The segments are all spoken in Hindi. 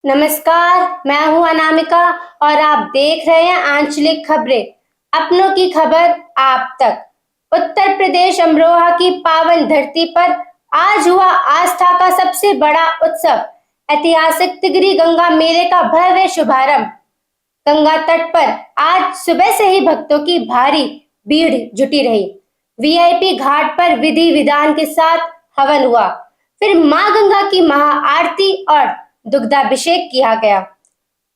नमस्कार, मैं हूं अनामिका और आप देख रहे हैं आंचलिक खबरें। अपनों की खबर आप तक। उत्तर प्रदेश अमरोहा की पावन धरती पर आज हुआ आस्था का सबसे बड़ा उत्सव, ऐतिहासिक तिगरी गंगा मेले का भव्य शुभारंभ। गंगा तट पर आज सुबह से ही भक्तों की भारी भीड़ जुटी रही। वीआईपी घाट पर विधि विधान के साथ हवन हुआ, फिर मां गंगा की महाआरती और दुग्धाभिषेक किया गया।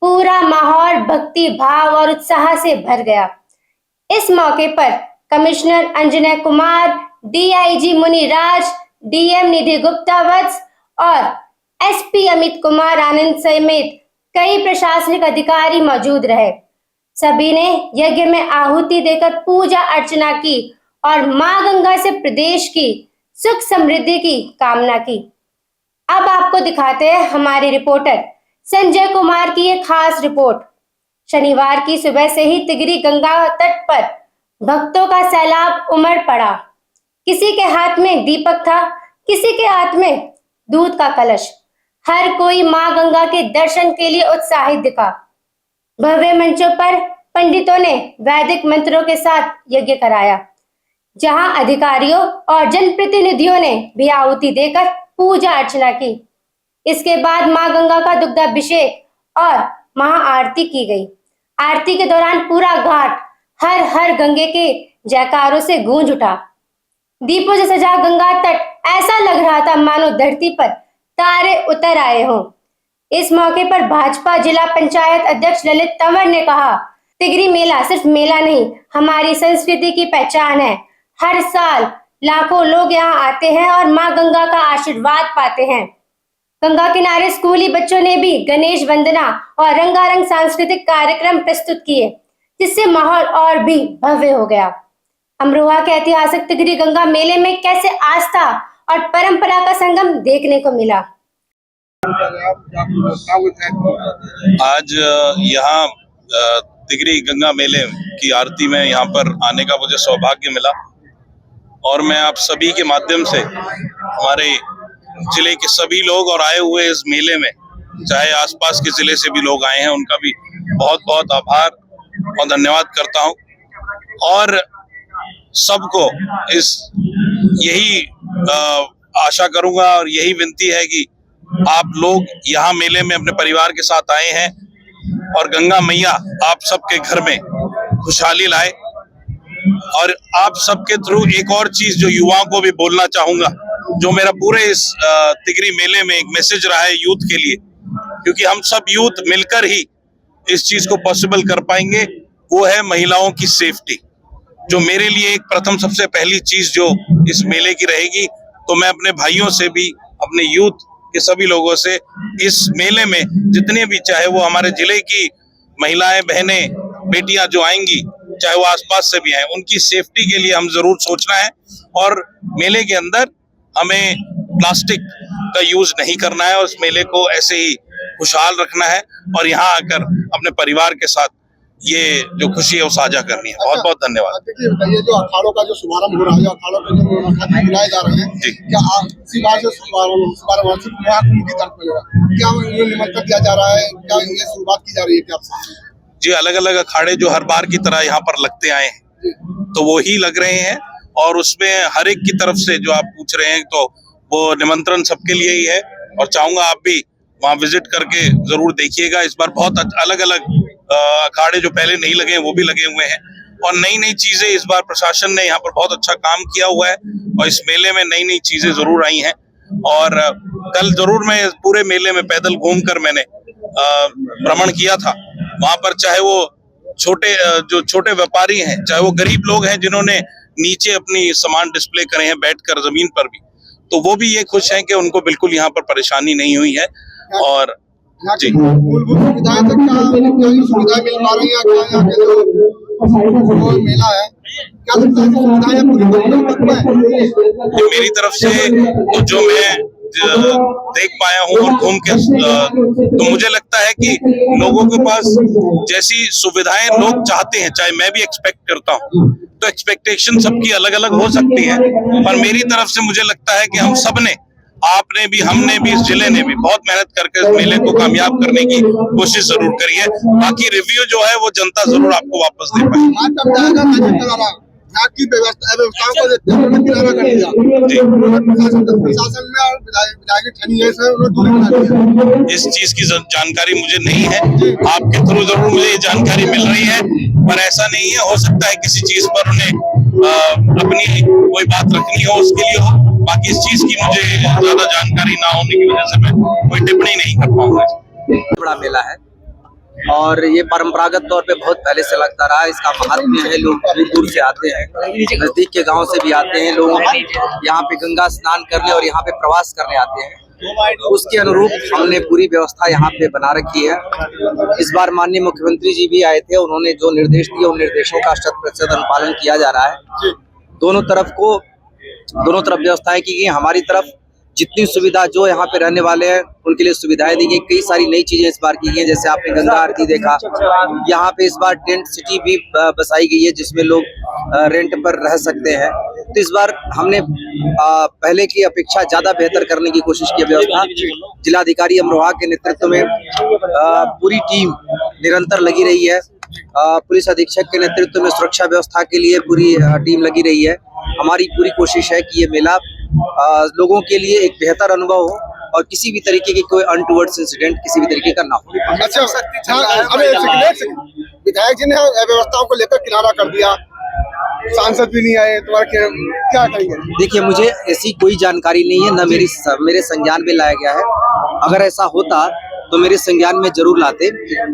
पूरा माहौल भक्ति भाव और उत्साह से भर गया। इस मौके पर कमिश्नर अंजनय कुमार, डीआईजी मुनिराज, डीएम निधि गुप्ता वत्स और एसपी अमित कुमार आनंद समेत कई प्रशासनिक अधिकारी मौजूद रहे। सभी ने यज्ञ में आहुति देकर पूजा अर्चना की और मां गंगा से प्रदेश की सुख समृद्धि की कामना की। अब आपको दिखाते हैं हमारे रिपोर्टर संजय कुमार की एक खास रिपोर्ट। शनिवार की सुबह से ही तिगरी गंगा तट पर भक्तों का सैलाब उमड़ पड़ा। किसी के हाथ में दीपक था, किसी के हाथ में दूध का कलश। हर कोई मां गंगा के दर्शन के लिए उत्साहित दिखा। भव्य मंचों पर पंडितों ने वैदिक मंत्रों के साथ यज्ञ कराया, जहां अधिकारियों और जनप्रतिनिधियों ने भी आहुति देकर पूजा अर्चना की। इसके बाद मां गंगा का दुग्धाभिषेक और महाआरती की गई। आरती के दौरान पूरा घाट हर हर गंगे के जयकारों से गूंज उठा। दीपों से सजा गंगा तट ऐसा लग रहा था मानो धरती पर तारे उतर आए हों। इस मौके पर भाजपा जिला पंचायत अध्यक्ष ललित तंवर ने कहा, तिगरी मेला सिर्फ मेला नहीं, हमारी संस्कृति की पहचान है। हर साल लाखों लोग यहाँ आते हैं और मां गंगा का आशीर्वाद पाते हैं। गंगा किनारे स्कूली बच्चों ने भी गणेश वंदना और रंगारंग सांस्कृतिक कार्यक्रम प्रस्तुत किए, जिससे माहौल और भी भव्य हो गया। अमरोहा के ऐतिहासिक तिगरी गंगा मेले में कैसे आस्था और परंपरा का संगम देखने को मिला। आज यहाँ तिगरी गंगा मेले की आरती में यहाँ पर आने का मुझे सौभाग्य मिला और मैं आप सभी के माध्यम से हमारे जिले के सभी लोग और आए हुए इस मेले में, चाहे आसपास के जिले से भी लोग आए हैं, उनका भी बहुत बहुत आभार और धन्यवाद करता हूं। और सबको यही आशा करूंगा और यही विनती है कि आप लोग यहाँ मेले में अपने परिवार के साथ आए हैं और गंगा मैया आप सबके घर में खुशहाली लाए। और आप सबके थ्रू एक और चीज जो युवाओं को भी बोलना चाहूंगा, जो मेरा पूरे इस तिगरी मेले में एक मैसेज रहा है यूथ के लिए, क्योंकि हम सब यूथ मिलकर ही इस चीज को पॉसिबल कर पाएंगे, वो है महिलाओं की सेफ्टी, जो मेरे लिए एक प्रथम सबसे पहली चीज जो इस मेले की रहेगी। तो मैं अपने भाइयों से भी, अपने यूथ के सभी लोगों से इस मेले में जितने भी, चाहे वो हमारे जिले की महिलाएं, बहनें, बेटियां जो आएंगी, चाहे वो आसपास से भी आए, उनकी सेफ्टी के लिए हम जरूर सोचना है। और मेले के अंदर हमें प्लास्टिक का यूज नहीं करना है और इस मेले को ऐसे ही खुशहाल रखना है और यहाँ आकर अपने परिवार के साथ ये जो खुशी है वो साझा करनी है। बहुत बहुत धन्यवाद। देखिए बताइए, जो अखाड़ों का जो शुभारंभ हो रहा है, अखाड़ों के जो बुलाए जा रहे हैं, क्या इसी बार से शुभारंभ की तरफ मिलेगा? क्या निमंत्रण दिया जा रहा है? क्या ये शुरुआत की जा रही है क्या आपसे? जी, अलग अलग अखाड़े जो हर बार की तरह यहाँ पर लगते आए हैं, तो वो ही लग रहे हैं और उसमें हर एक की तरफ से जो आप पूछ रहे हैं, तो वो निमंत्रण सबके लिए ही है और चाहूंगा आप भी वहाँ विजिट करके जरूर देखिएगा। इस बार बहुत अलग अलग अखाड़े जो पहले नहीं लगे हैं वो भी लगे हुए हैं और नई नई चीजें इस बार प्रशासन ने यहाँ पर बहुत अच्छा काम किया हुआ है और इस मेले में नई नई चीजें जरूर आई हैं। और कल जरूर मैं पूरे मेले में पैदल घूमकर मैंने भ्रमण किया था। वहां पर चाहे वो छोटे व्यापारी हैं, चाहे वो गरीब लोग हैं जिन्होंने नीचे अपनी सामान डिस्प्ले करे हैं बैठकर जमीन पर भी, तो वो भी ये खुश हैं कि उनको बिल्कुल यहाँ पर परेशानी नहीं हुई है। और जी, मूलभूत सुविधाएं तक क्या सुविधाएं मिल पा रही है? क्या यहाँ के जो मेला है, क्या सुविधाएं पूरी मेरी तरफ से तो जो मैं देख पाया हूँ और घूम के, तो मुझे लगता है कि लोगों के पास जैसी सुविधाएं लोग चाहते हैं, चाहे मैं भी एक्सपेक्ट करता हूँ, तो एक्सपेक्टेशन सबकी अलग अलग हो सकती है, पर मेरी तरफ से मुझे लगता है कि हम सब ने आपने भी, हमने भी, इस जिले ने भी बहुत मेहनत करके इस मेले को कामयाब करने की कोशिश जरूर करी है। बाकी रिव्यू जो है वो जनता जरूर आपको वापस दे पाएगी। की व्यवस्थाओं को देखते हुए उन्होंने किनारा कर दिया। प्रशासन में और विधायक ठनी है सर, उन्होंने दूरी बना दिया। इस चीज की जानकारी मुझे नहीं है, आपके थ्रू जरूर मुझे ये जानकारी मिल रही है, पर ऐसा नहीं है। हो सकता है किसी चीज पर उन्हें अपनी कोई बात रखनी हो, उसके लिए हो। बाकी इस चीज की मुझे ज्यादा जानकारी ना होने की वजह से मैं कोई टिप्पणी नहीं कर पाऊंगा। बड़ा मेला है और ये परंपरागत तौर पे बहुत पहले से लगता रहा है। इसका महात्म्य है, लोग दूर दूर से आते हैं, नजदीक के गांव से भी आते हैं लोग यहाँ पे गंगा स्नान करने और यहाँ पे प्रवास करने आते हैं। उसके अनुरूप हमने पूरी व्यवस्था यहाँ पे बना रखी है। इस बार माननीय मुख्यमंत्री जी भी आए थे, उन्होंने जो निर्देश दिए उन निर्देशों का 100% अनुपालन किया जा रहा है। दोनों तरफ व्यवस्थाएं की गई। हमारी तरफ जितनी सुविधा जो यहाँ पे रहने वाले हैं उनके लिए सुविधाएं दी गई। कई सारी नई चीजें इस बार की गई हैं, जैसे आपने गंगा आरती देखा। यहाँ पे इस बार टेंट सिटी भी बसाई गई है जिसमें लोग रेंट पर रह सकते हैं। तो इस बार हमने पहले की अपेक्षा ज्यादा बेहतर करने की कोशिश की। व्यवस्था जिलाधिकारी अमरोहा के नेतृत्व में पूरी टीम निरंतर लगी रही है। पुलिस अधीक्षक के नेतृत्व में सुरक्षा व्यवस्था के लिए पूरी टीम लगी रही है। हमारी पूरी कोशिश है कि ये मेला लोगों के लिए एक बेहतर अनुभव हो और किसी भी तरीके की कोई अनटूवर्ड्स इंसिडेंट किसी भी तरीके का ना हो। अच्छा, विधायक जी ने व्यवस्थाओं को लेकर किनारा कर दिया, सांसद भी नहीं आए, तो क्या कहेंगे? देखिए, मुझे ऐसी कोई जानकारी नहीं है, न मेरे संज्ञान में लाया गया है। अगर ऐसा होता तो मेरे संज्ञान में जरूर लाते,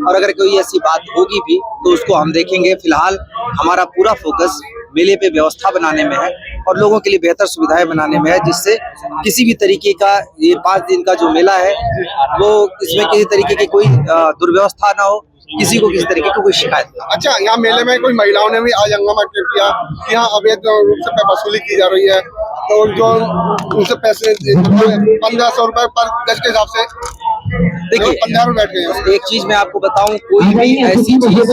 और अगर कोई ऐसी बात होगी भी तो उसको हम देखेंगे। फिलहाल हमारा पूरा फोकस मेले पे व्यवस्था बनाने में है और लोगों के लिए बेहतर सुविधाएं बनाने में है, जिससे किसी भी तरीके का ये 5 दिन का जो मेला है वो इसमें किसी तरीके की कोई दुर्व्यवस्था ना हो, किसी को किसी तरीके की कोई शिकायत ना। अच्छा, यहाँ मेले में कोई महिलाओं ने भी आज हंगामा किया कि यहाँ अवैध रूप से वसूली की जा रही है, तो जो उनसे पैसे 1500 रुपए पर गज के हिसाब से देखिए, 15 बैठ गए। एक चीज मैं आपको बताऊं, कोई भी ऐसी चीज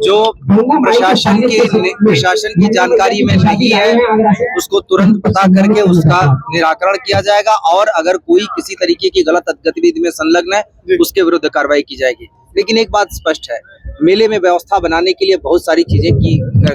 जो प्रशासन की जानकारी में नहीं है उसको तुरंत पता करके उसका निराकरण किया जाएगा, और अगर कोई किसी तरीके की गलत गतिविधि में संलग्न है उसके विरुद्ध कार्रवाई की जाएगी। लेकिन एक बात स्पष्ट है, मेले में व्यवस्था बनाने के लिए बहुत सारी चीजें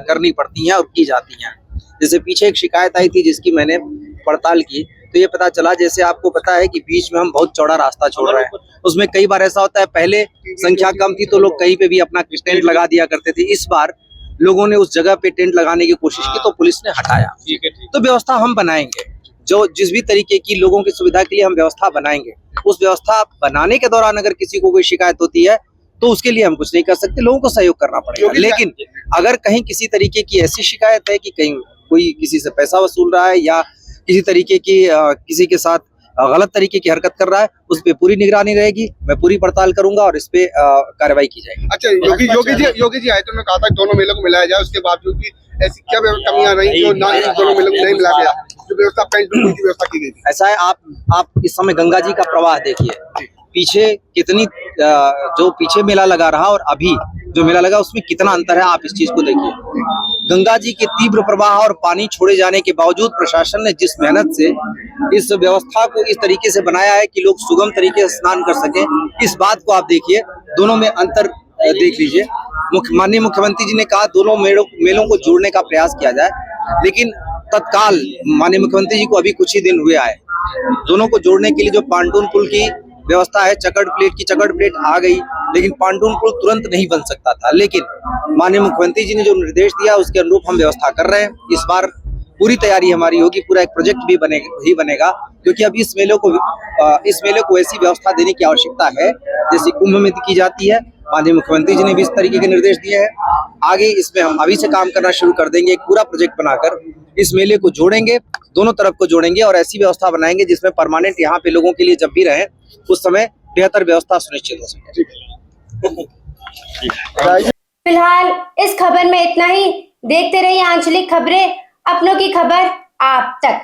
करनी पड़ती हैं और की जाती हैं। जैसे पीछे एक शिकायत आई थी जिसकी मैंने पड़ताल की, तो ये पता चला, जैसे आपको पता है कि बीच में हम बहुत चौड़ा रास्ता छोड़ रहे हैं। उसमें कई बार ऐसा होता है, पहले संख्या कम थी तो लोग कहीं पे भी अपना टेंट लगा दिया करते थे। इस बार लोगों ने उस जगह पे टेंट लगाने की कोशिश की तो पुलिस ने हटाया। तो व्यवस्था हम बनाएंगे, जो जिस भी तरीके की लोगों की सुविधा के लिए हम व्यवस्था बनाएंगे, उस व्यवस्था बनाने के दौरान अगर किसी को कोई शिकायत होती है तो उसके लिए हम कुछ नहीं कर सकते, लोगों को सहयोग करना पड़ेगा। लेकिन अगर कहीं किसी तरीके की ऐसी शिकायत है कि कहीं कोई किसी से पैसा वसूल रहा है या किसी तरीके की किसी के साथ गलत तरीके की हरकत कर रहा है, उस पे पूरी निगरानी रहेगी। मैं पूरी पड़ताल करूंगा और इस पे कार्रवाई की जाएगी। अच्छा, योगी जी आए तो उन्होंने कहा था दोनों मेलों को मिलाया जाए, उसके बावजूद भी ऐसी क्या कमियां रही जो दोनों मेलों को नहीं मिला गया, जो व्यवस्था पेंट की व्यवस्था की गई थी? ऐसा है, आप इस समय गंगा जी का प्रवाह देखिए, पीछे कितनी जो पीछे मेला लगा रहा और अभी जो मेला लगा उसमें कितना अंतर है, आप इस चीज को देखिए। गंगा जी के तीव्र प्रवाह और पानी छोड़े जाने के बावजूद प्रशासन ने जिस मेहनत से इस व्यवस्था को इस तरीके से बनाया है कि लोग सुगम तरीके से स्नान कर सकें, इस बात को आप देखिए, दोनों में अंतर देख लीजिए। माननीय मुख्यमंत्री जी ने कहा दोनों मेलों को जोड़ने का प्रयास किया जाए, लेकिन तत्काल माननीय मुख्यमंत्री जी को अभी कुछ ही दिन हुए आए, दोनों को जोड़ने के लिए जो पांटून पुल की व्यवस्था है, चकड़ प्लेट आ गई, लेकिन पांटून पुल तुरंत नहीं बन सकता था। लेकिन माननीय मुख्यमंत्री जी ने जो निर्देश दिया उसके अनुरूप हम व्यवस्था कर रहे हैं। इस बार पूरी तैयारी हमारी होगी, पूरा एक प्रोजेक्ट भी बनेगा, क्योंकि अब इस मेले को ऐसी व्यवस्था देने की आवश्यकता है जैसे कुंभ में की जाती है। माननीय मुख्यमंत्री जी ने भी इस तरीके के निर्देश दिए हैं। आगे इसमें हम अभी से काम करना शुरू कर देंगे, एक पूरा प्रोजेक्ट बनाकर इस मेले को जोड़ेंगे, दोनों तरफ को जोड़ेंगे और ऐसी व्यवस्था बनाएंगे जिसमें परमानेंट यहाँ पे लोगों के लिए जब भी रहें उस समय बेहतर व्यवस्था सुनिश्चित हो सके। फिलहाल इस खबर में इतना ही। देखते रहिए आंचलिक खबरें, अपनों की खबर आप तक।